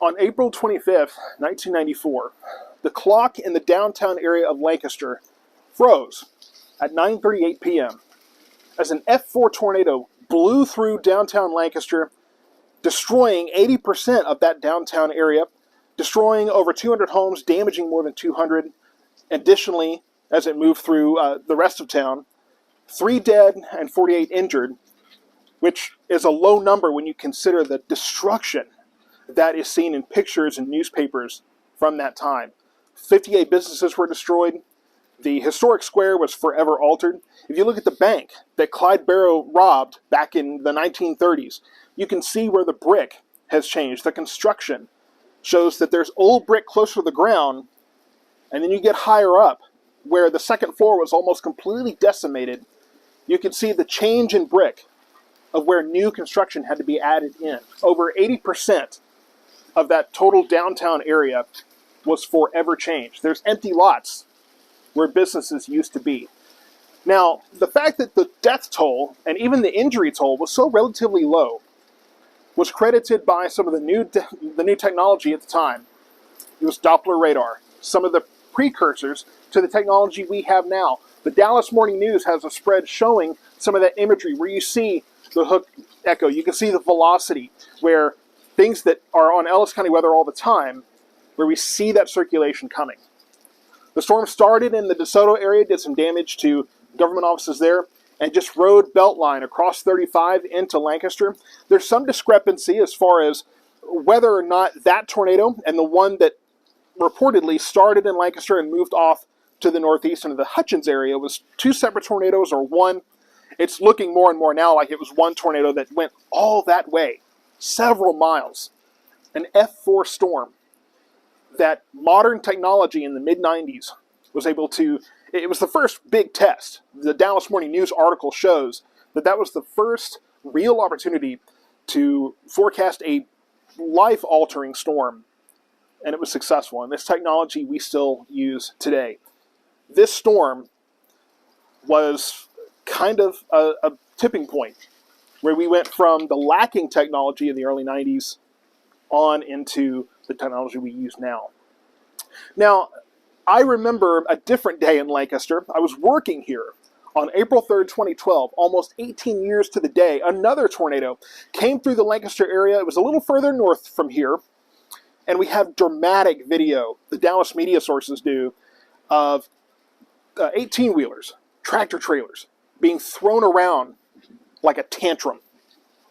On April 25th, 1994, the clock in the downtown area of Lancaster froze at 9:38 p.m. as an F4 tornado blew through downtown Lancaster, destroying 80% of that downtown area, destroying over 200 homes, damaging more than 200. Additionally, as it moved through the rest of town, 3 dead and 48 injured, which is a low number when you consider the destruction that is seen in pictures and newspapers from that time. 58 businesses were destroyed. The historic square was forever altered. If you look at the bank that Clyde Barrow robbed back in the 1930s, you can see where the brick has changed. The construction shows that there's old brick closer to the ground, and then you get higher up, where the second floor was almost completely decimated. You can see the change in brick of where new construction had to be added in. Over 80% of that total downtown area was forever changed. There's empty lots where businesses used to be. Now, the fact that the death toll and even the injury toll was so relatively low was credited by some of the new technology at the time. It was Doppler radar, some of the precursors to the technology we have now. The Dallas Morning News has a spread showing some of that imagery where you see the hook echo. You can see the velocity, where things that are on Ellis County weather all the time, where we see that circulation coming. The storm started in the DeSoto area, did some damage to government offices there, and just rode Beltline across 35 into Lancaster. There's some discrepancy as far as whether or not that tornado and the one that reportedly started in Lancaster and moved off to the northeast into the Hutchins area was 2 separate tornadoes or one. It's looking more and more now like it was one tornado that went all that way, several miles. An F4 storm that modern technology in the mid-90s was able to, it was the first big test. The Dallas Morning News article shows that that was the first real opportunity to forecast a life-altering storm, and it was successful. And this technology we still use today. This storm was kind of a tipping point where we went from the lacking technology in the early 90s on into the technology we use now. Now, I remember a different day in Lancaster. I was working here on April 3rd, 2012, almost 18 years to the day. Another tornado came through the Lancaster area. It was a little further north from here, and we have dramatic video, the Dallas media sources do, of 18-wheelers, tractor trailers, being thrown around like a tantrum,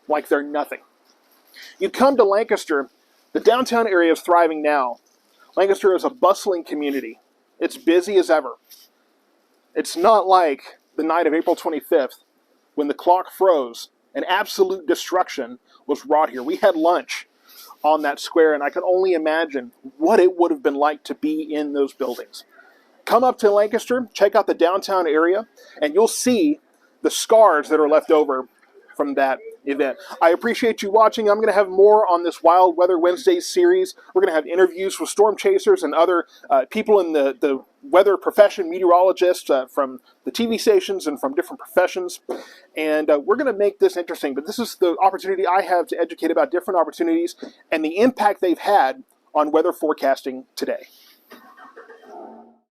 like they're nothing. You come to Lancaster, the downtown area is thriving now. Lancaster is a bustling community. It's busy as ever. It's not like the night of April 25th when the clock froze and absolute destruction was wrought here. We had lunch on that square, and I could only imagine what it would have been like to be in those buildings. Come up to Lancaster, check out the downtown area, and you'll see the scars that are left over from that event. I appreciate you watching. I'm going to have more on this Wild Weather Wednesdays series. We're going to have interviews with storm chasers and other people in the weather profession, meteorologists from the TV stations and from different professions. And we're going to make this interesting. But this is the opportunity I have to educate about different opportunities and the impact they've had on weather forecasting today.